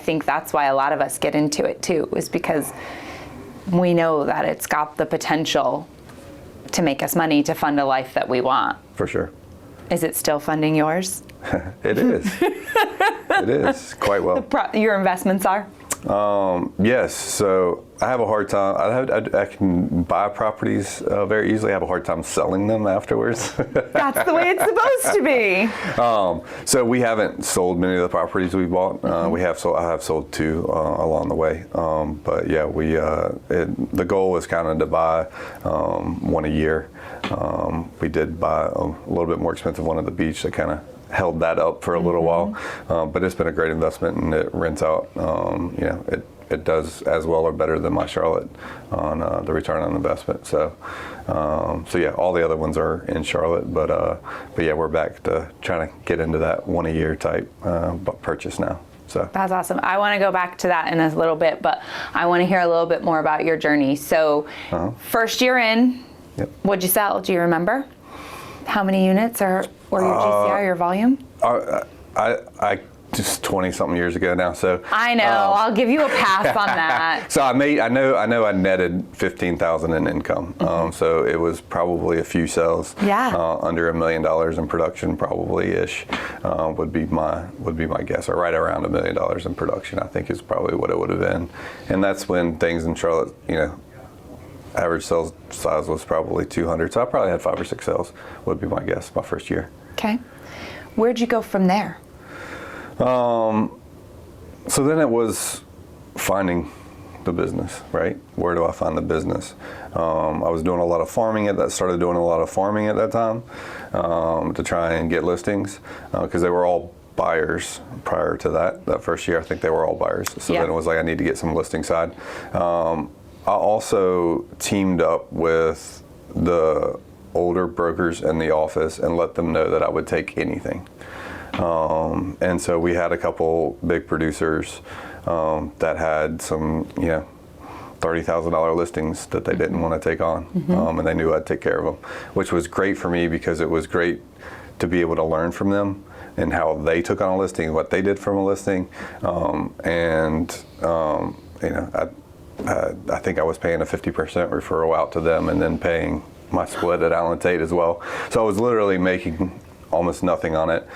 think that's why a lot of us get into it too, is because we know that it's got the potential to make us money to fund a life that we want. For sure. Is it still funding yours? It is. It is quite well. Your investments are? Yes. So I have a hard time. I can buy properties very easily. I have a hard time selling them afterwards. That's the way it's supposed to be. So we haven't sold many of the properties we bought. I have sold 2 along the way. But yeah, the goal was kind of to buy 1 a year. We did buy a little bit more expensive one at the beach that kind of held that up for a little while, but it's been a great investment, and it rents out. It does as well or better than my Charlotte on the return on investment. So yeah, all the other ones are in Charlotte, but yeah, we're back to trying to get into that 1 a year type purchase now. So that's awesome. I want to go back to that in a little bit, but I want to hear a little bit more about your journey. So first year in, what'd you sell? Do you remember? How many units or your GCI, your volume? I just 20 something years ago now. So I know. I'll give you a pass on that. So I know I netted 15,000 in income. So it was probably a few sales. Yeah. Under $1 million in production, probably ish, would be my guess, or right around $1 million in production. I think is probably what it would have been, and that's when things in Charlotte, average sales size was probably 200. So I probably had 5 or 6 sales, would be my guess, my first year. Okay. Where'd you go from there? So then it was finding the business, right? Where do I find the business? I was doing a lot of farming started doing a lot of farming at that time, to try and get listings, because they were all buyers prior to that first year. I think they were all buyers. So then it was like, I need to get some listing side. I also teamed up with the older brokers in the office and let them know that I would take anything. And so we had a couple big producers that had some, $30,000 listings that they didn't want to take on, and they knew I'd take care of them, which was great for me because it was great to be able to learn from them and how they took on a listing, what they did from a listing, I think I was paying a 50% referral out to them and then paying my split at Allen Tate as well. So I was literally making almost nothing on it.